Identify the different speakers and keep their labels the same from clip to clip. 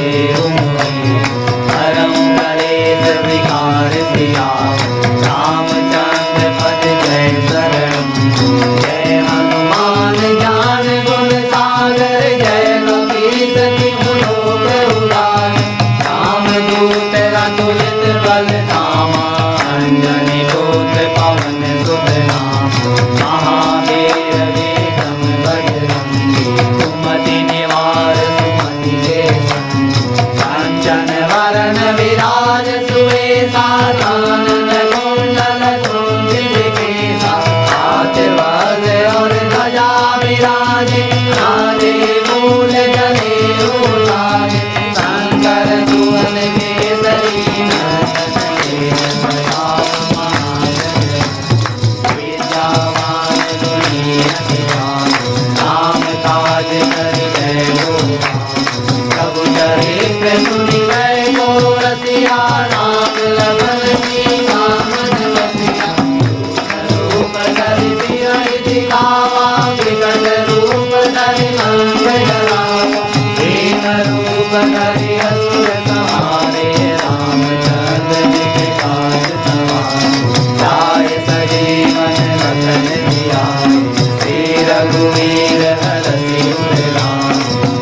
Speaker 1: देव मोहि हरं कलेश विकार सियाव रामचंद्र पद जय शरणं जय हनुमान ज्ञान गुण सागर जय कपीस तिहु लोक उजागर रामदूत अतुलित बल धामा अंजनी पुत्र पवन सुत नामा महावीर विक्रम बजरंगी सुमति निवार सुमति के कंचन वरण विराज सुवेशा कानन कुंडल कुंचित केसा हाथ वज्र और ध्वजा विराजे नारे मूल जनेऊ साजे शंकर सुवन केसरी नंदन तेज प्रताप महाजन विद्यावान गुणी अति राम काज कर जय प्रभु चरित्र सुनि गो रसिया राम लखन सीता मन बसिया रूप धरि सियहि दिखावा विकट रूप धरि मंगल गावा दीन रूप धरि असुर संहारे रामचंद्र जी के काज सवारे जाय सजीवन लखन जियाए श्री रघुवीर हरषि उर लाए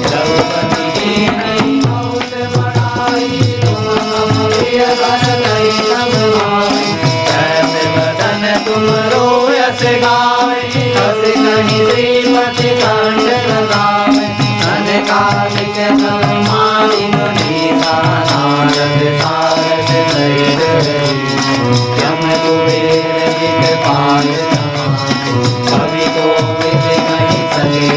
Speaker 1: द्रौपदी की नई बहुत बड़ाई तुम मम प्रिय भरतहि सब भाई जैसे बदन तुम रोयस गावे बस कहीं श्रीमति कंठ लगावे अनकालिक सम्मानि मुनीसा नारद सारद सहित यम कुबेर दिखपाल कवि कोविद कहि सके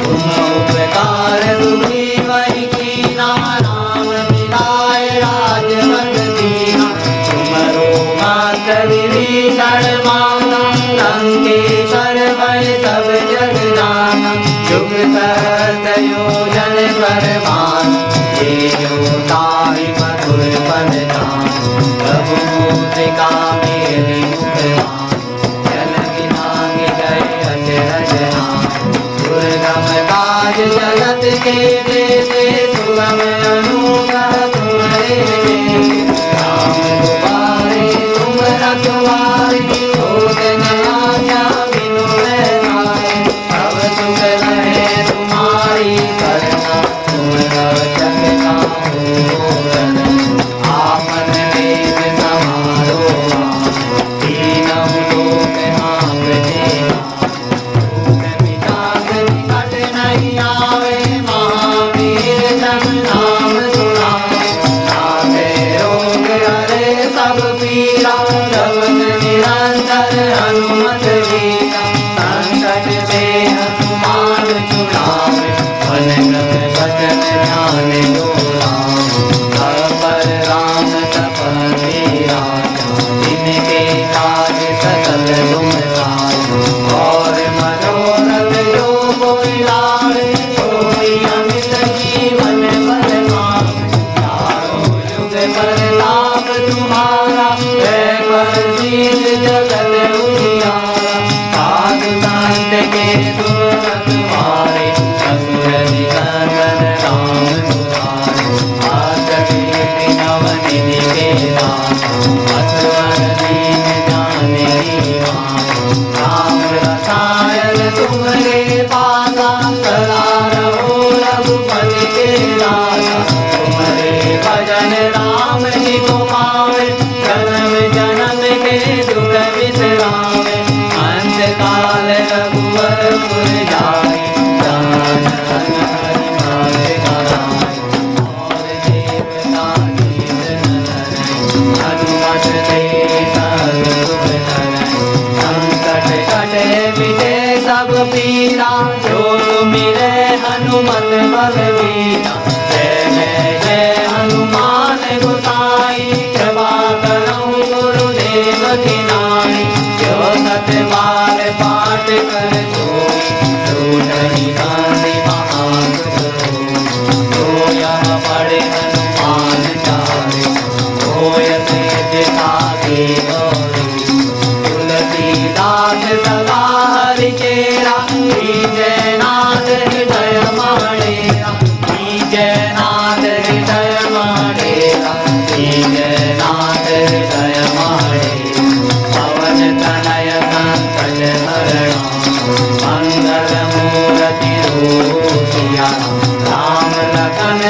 Speaker 1: तुम उपकार सुखी वही कीना राम मिलाए राजपद दीना तुमरो मात्र विभीषण माना लंकेश्वर भय सब जग जाना जुग सहस्र योजन पर भान ये जो ताहि मधुर पद जान प्रभु मुद्रिका मेरि मुख मान जल बिनाग गए अचरज नाम दुर्गम काज जगत के देते सुगम अनुग्रह तुम्हारे राम दुआरे तुम रखवारे होत न आज्ञा बिनु पैसारे अब सुख रहे तुम्हारी करना तुम रक्षक काहू आपन देश समारो तीनों लोक आपने निकट नहीं आवे महावीर जन नाम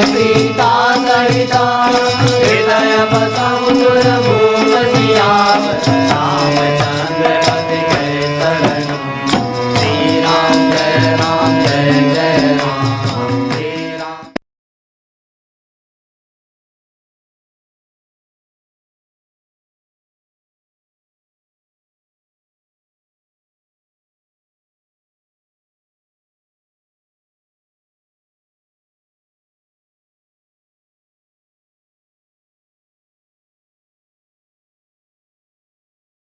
Speaker 1: सीता सहिता हृदय